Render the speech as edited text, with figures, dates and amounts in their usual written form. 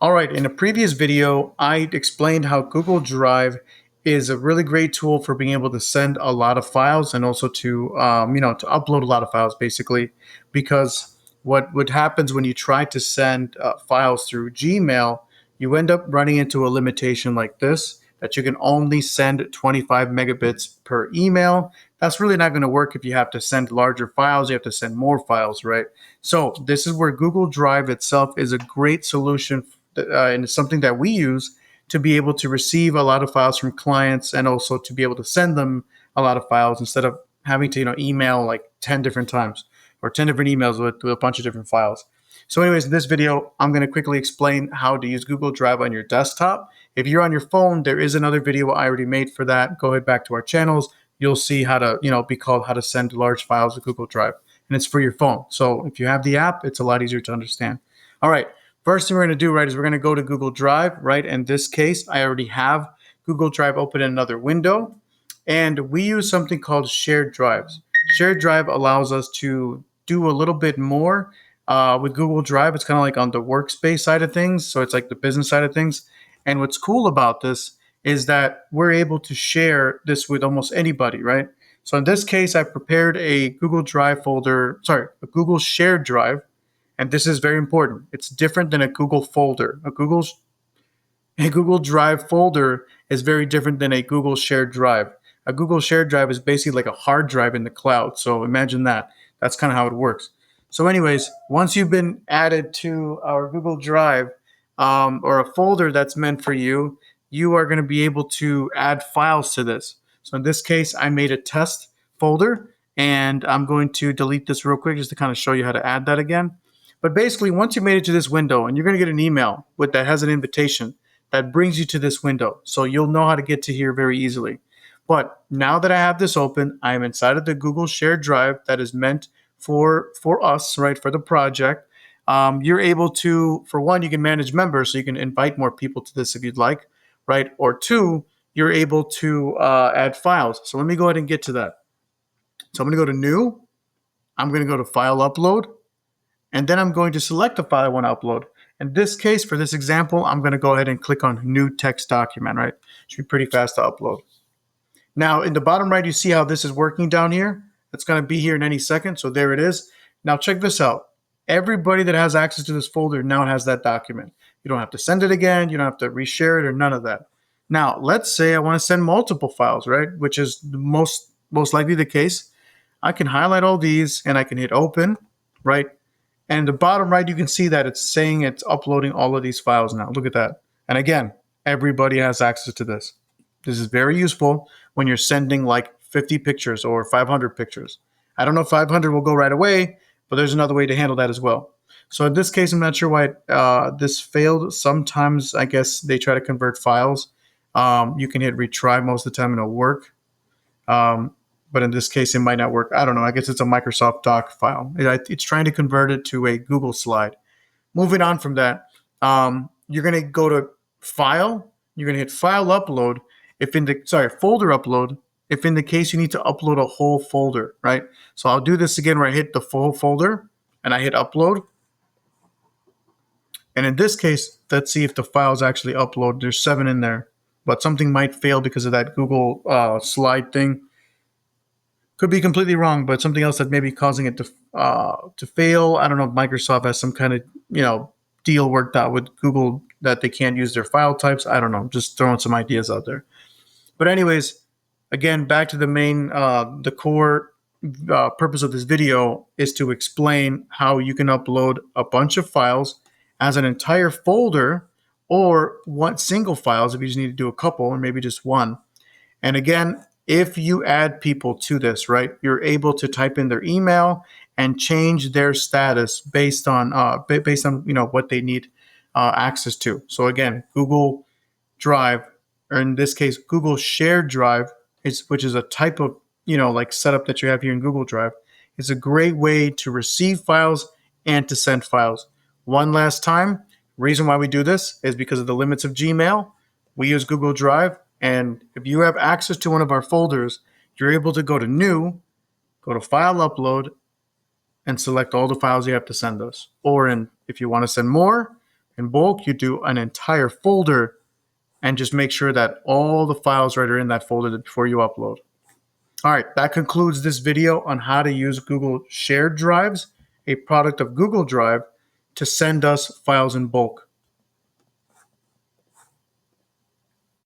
All right, in a previous video, I explained how Google Drive is a really great tool for being able to send a lot of files and also to upload a lot of files, basically, because what happens when you try to send files through Gmail, you end up running into a limitation like this, that you can only send 25 megabits per email. That's really not going to work if you have to send larger files. You have to send more files, right? So this is where Google Drive itself is a great solution, and it's something that we use to be able to receive a lot of files from clients and also to be able to send them a lot of files instead of having to email like 10 different times or 10 different emails with a bunch of different files. So anyways, in this video, I'm going to quickly explain how to use Google Drive on your desktop. If you're on your phone, there is another video I already made for that. Go ahead back to our channels. You'll see how to, be called how to send large files to Google Drive. And it's for your phone. So if you have the app, it's a lot easier to understand. All right. First thing we're going to do, right, is we're going to go to Google Drive, right? In this case, I already have Google Drive open in another window. And we use something called shared drives. Shared Drive allows us to do a little bit more with Google Drive. It's kind of like on the workspace side of things. So it's like the business side of things. And what's cool about this is that we're able to share this with almost anybody, right? So in this case, I prepared a Google Drive folder, a Google Shared Drive. And this is very important. It's different than a Google folder. A Google Drive folder is very different than a Google Shared Drive. A Google Shared Drive is basically like a hard drive in the cloud. So imagine that. That's kind of how it works. So anyways, once you've been added to our Google Drive or a folder that's meant for you, you are going to be able to add files to this. So in this case, I made a test folder, and I'm going to delete this real quick just to kind of show you how to add that again. But basically, once you made it to this window, and you're going to get an email that has an invitation that brings you to this window. So you'll know how to get to here very easily. But now that I have this open, I am inside of the Google Shared Drive that is meant for us, right, for the project. You're able to, for one, you can manage members, so you can invite more people to this if you'd like, right? Or two, you're able to add files. So let me go ahead and get to that. So I'm going to go to New. I'm going to go to File Upload. And then I'm going to select the file I want to upload. In this case, for this example, I'm going to go ahead and click on New Text Document, right? Should be pretty fast to upload. Now, in the bottom right, you see how this is working down here? It's going to be here in any second, so there it is. Now, check this out. Everybody that has access to this folder now has that document. You don't have to send it again. You don't have to reshare it or none of that. Now, let's say I want to send multiple files, right? Which is the most likely the case. I can highlight all these, and I can hit Open, right? And in the bottom right, you can see that it's saying it's uploading all of these files now. Look at that. And again, everybody has access to this. This is very useful when you're sending like 50 pictures or 500 pictures. I don't know if 500 will go right away, but there's another way to handle that as well. So in this case, I'm not sure why this failed. Sometimes I guess they try to convert files. You can hit retry most of the time and it'll work. But in this case, it might not work. I don't know. I guess it's a Microsoft Doc file. It's trying to convert it to a Google slide. Moving on from that, you're going to go to File. You're going to hit File Upload. Folder Upload. If in the case you need to upload a whole folder, right? So I'll do this again where I hit the full folder and I hit Upload. And in this case, let's see if the files actually upload. There's 7 in there, but something might fail because of that Google slide thing. Could be completely wrong, but something else that may be causing it to fail. I don't know if Microsoft has some kind of deal worked out with Google that they can't use their file types. I don't know. I'm just throwing some ideas out there. But anyways, again, back to the main, the core purpose of this video is to explain how you can upload a bunch of files as an entire folder or one single files if you just need to do a couple or maybe just one. And again, if you add people to this, right, you're able to type in their email and change their status based on what they need access to. So again, Google Drive, or in this case, Google Shared Drive, which is a type of like setup that you have here in Google Drive, is a great way to receive files and to send files. One last time, reason why we do this is because of the limits of Gmail. We use Google Drive. And if you have access to one of our folders, you're able to go to New, go to File Upload, and select all the files you have to send us. Or if you want to send more, in bulk, you do an entire folder and just make sure that all the files right are in that folder before you upload. All right, that concludes this video on how to use Google Shared Drives, a product of Google Drive, to send us files in bulk.